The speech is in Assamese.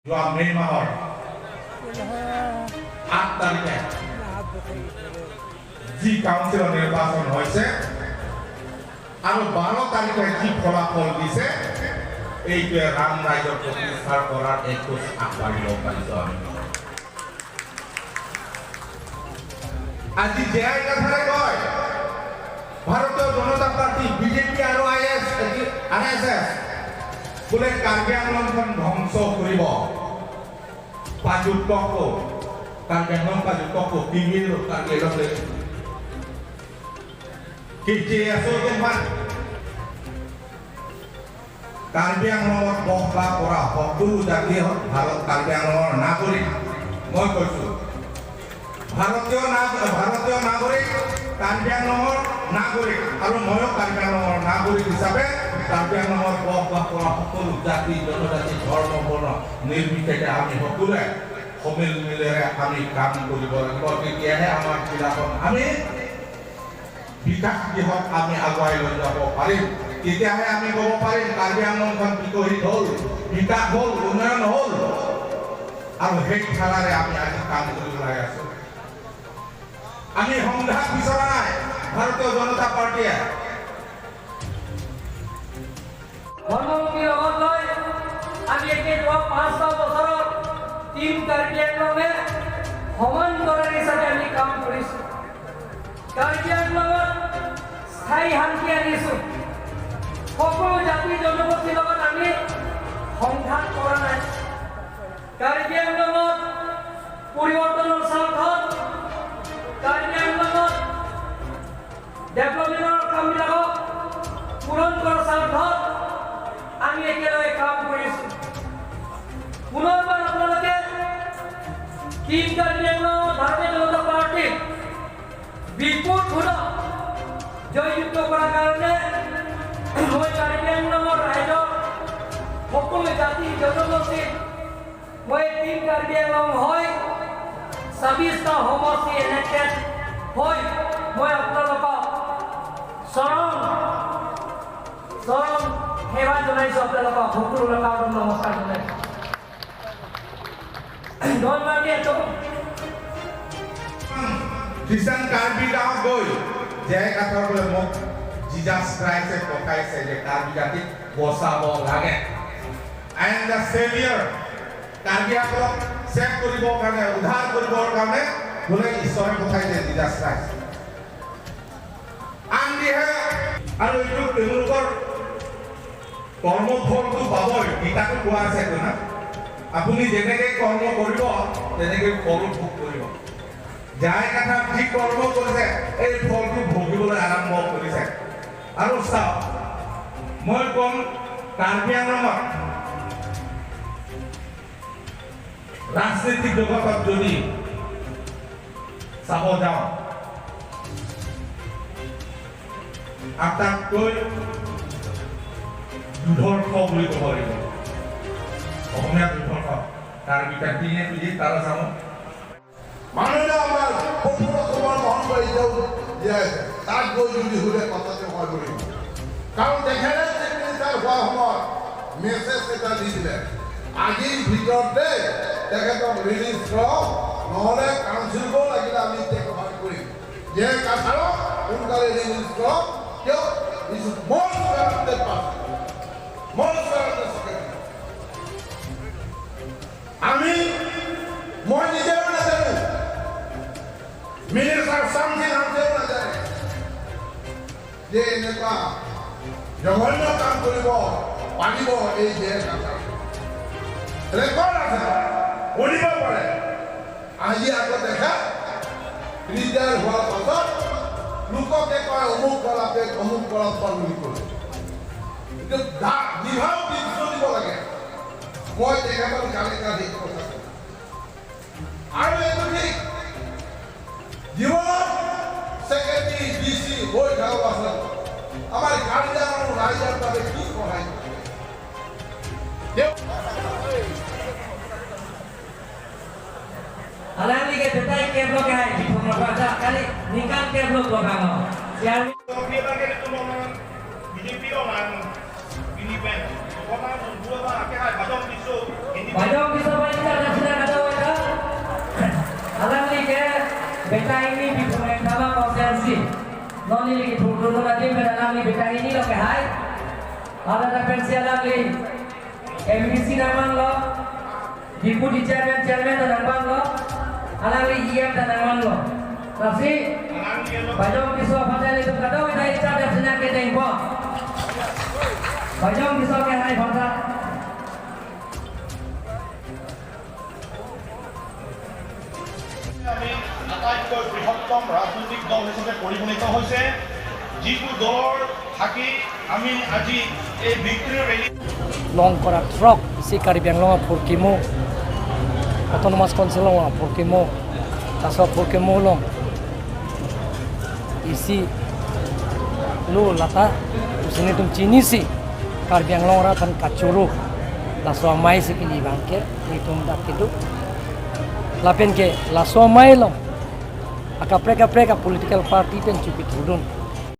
যোৱা মে মাহৰ ৮ তাৰিখে যি কাউন্সিলৰ নিৰ্বাচন হৈছে আৰু 12 তাৰিখে যি ফলাফল দিছে এইটোৱে ৰাম ৰাজ্য প্ৰতিষ্ঠাৰ কৰাৰ একোচ আগবাঢ়িব পাৰিছো আমি। আজি জেআই কথাৰে কয় ভাৰতীয় জনতা পাৰ্টি বিজেপি আৰু আৰএছএছ বোলে কাৰ্বি আংলংখন ধ্বংস কৰিব। পাজুটকো কাৰ্বি আংলং পাজুটকো টিভিৰ কাৰ্বি আংলং কিটি আছলমান কাৰ্বি আংলঙত বসবাস কৰা সকলো জাতি ভাৰত কাৰ্বি আংলঙৰ নাগৰিক। মই কৈছো ভাৰতীয় নাগৰিক কাৰ্বি আংলঙৰ নাগৰিক আৰু ময়ো কাৰ্বি আংলঙৰ নাগৰিক হিচাপে কাৰ্বি আংলঙত বসবাস কৰা সকলো জাতি জনজাতি ধৰ্ম বৰ্ণ নিৰ্বিশেষে আমি সকলোৱে সমিল মিলেৰে আমি কাম কৰিব লাগিব। তেতিয়াহে আমাৰ জিলাখন আমি বিকাশ দিশত আমি আগুৱাই লৈ যাব পাৰিম। তেতিয়াহে আমি ক'ব পাৰিম কাৰ্বি আংলংখন বিকশিত হ'ল, বিকাশ হ'ল, উন্নয়ন হ'ল। আৰু সেই ধাৰাৰে আমি আজি কাম কৰিবলৈ আছো। আমি সংঘাত বিচৰা নাই। ভাৰতীয় জনতা পাৰ্টিয়ে ধৰ্মমুখী লগত লৈ আমি এতিয়া ৫টা বছৰত টিম কাৰ্বি আংলঙে সমান্তৰাল হিচাপে আমি কাম কৰিছোঁ। কাৰ্বি আংলঙত স্থায়ী শান্তি আনিছোঁ। সকলো জাতি জনগোষ্ঠীৰ লগত আমি সংঘাত কৰা নাই। কাৰ্বি আংলঙত পৰিৱৰ্তনৰ স্বাৰ্থত কাৰ্বি আংলঙত ডেভেলপমেণ্টৰ কামবিলাকক পূৰণ কৰাৰ স্বাৰ্থত আমি একেলগে কাম কৰিছোঁ। পুনৰবাৰ আপোনালোকে টিম কাৰ্বি আংলং ভাৰতীয় জনতা পাৰ্টিক বিপুল ভোটত জয়যুক্ত কৰাৰ কাৰণে মই কাৰ্বি আংলঙৰ ৰাইজৰ সকলো জাতি জনগোষ্ঠী মই টিম কাৰ্বি আংলং হৈ ২৬টা সমষ্টি ইলেক্টেড হৈ মই আপোনালোকক চৰম সেৱা জনাইছোঁ। আপোনালোকক সকলো লোকক নমস্কাৰ জনাইছোঁ। ধন্যবাদ। খ্ৰীষ্টান কাৰ্বি গাঁৱত গৈ জেআই কাঠৰ বোলে মোক জিজাছ ক্ৰাইষ্টে পকাইছে যে কাৰ্বি জাতিক বচাব লাগে। I am the saviour. কাৰ্বিসকলক ছেভ কৰিবৰ কাৰণে উদ্ধাৰ কৰিবৰ কাৰণে বোলে ঈশ্বৰে পঠাইছে জিজাছ ক্ৰাইষ্ট। আনদিহে আৰু এইটো তেওঁলোকৰ কৰ্মফলটো পাবই। গীতাটো কোৱা আছে না, আপুনি যেনেকে কৰ্ম কৰিব তেনেকে ফল ভোগ কৰিব। জেআই কাঠাত যি কৰ্ম কৰিছে এই ফলটো ভোগিবলৈ আৰম্ভ কৰিছে। আৰু চাওক মই কম কাৰ্বি আংলঙত ৰাজনৈতিক জগতত যদি চাব যাওঁ আটাইতকৈ দুৰ্ধৰ্ষ বুলি ক'ব লাগিব। অসমীয়া দুৰ্ধৰ্ষ কাৰ্বি জাতিয়ে তুলি তাৰ চাওঁ মাননীয় আমাৰ সম্পূৰ্ণ কুমাৰ মহন্তই এতিয়াও জীয়াই আছে। তাত গৈ যদি সুধে কথাটো হয় বুলি, কাৰণ তেখেতে চিফ মিনিষ্টাৰ হোৱা সময়ত মেছেজ এটা দিছিলে আজিৰ ভিতৰতে তেখেতক ৰিলিজ কৰক, নহ'লে কাউন্সিলকো লাগিলে আমি এতিয়া সহায় কৰিম। যে কাছাৰক সোনকালে ৰিলিজ কৰক, কিয় is most কাৰাপ্টেড person, most কাৰাপ্টেড secretary. মই নিজেও নাজানো, মিনিষ্টাৰ চামথিং নামতেও নাজানে যে এনেকুৱা জঘন্য কাম কৰিব পাৰিব। এই যে ৰেকৰ্ড আছে, কৰিব পাৰে। আজি আকৌ দেখা ৰিটায়াৰ হোৱাৰ পাছত লোককে কয় অমুক কৰাপে অমুক কৰাপন বুলি কয়। এইটো বিভাগ দিব লাগে। মই তেখেতৰ গালি কাঢ়ি কথা আৰু এইটো ঠিক জীৱনত ছেক্ৰেটাৰী ডিচি হৈ থকা পাছত আমাৰ কাৰ্বি আংলং ৰাইজৰ বাবে কি সহায় কৰে। Alam ni kita tahu ke blok hai di pemerintahan kali nikah ke blok belakang. Yang kita ke itu orang BJP orang ini pen, orang dua orang ke hai bajang bisu, Bajang bisa beta ini di Purwentama konsensi. Noni lagi turun lagi mendalam ni beta ini lo kehai. Ada pensi lagi. MDC naman lo. Deputy chairman dan naman lo. Alali IM dan naman lo. Tapi Bajong kisah pasal itu kata kita icat dan senang kita info. Bajong kisah kehai pasal. আমি আটাইতকৈ বৃহত্তম ৰাজনৈতিক দল হিচাপে পৰিগণিত হৈছে যিটো দলৰ থাকি আমি আজি এই victory rally long korak truk si Karibiang long Purkimo autonomous council long Purkimo taso Purkimo long isi lu lata usini tum chini si Karibiang long ratan kacuru laso mai si kini bangke itum dak kidu lapen ke laso mai long aka preka political party ten cupit hudun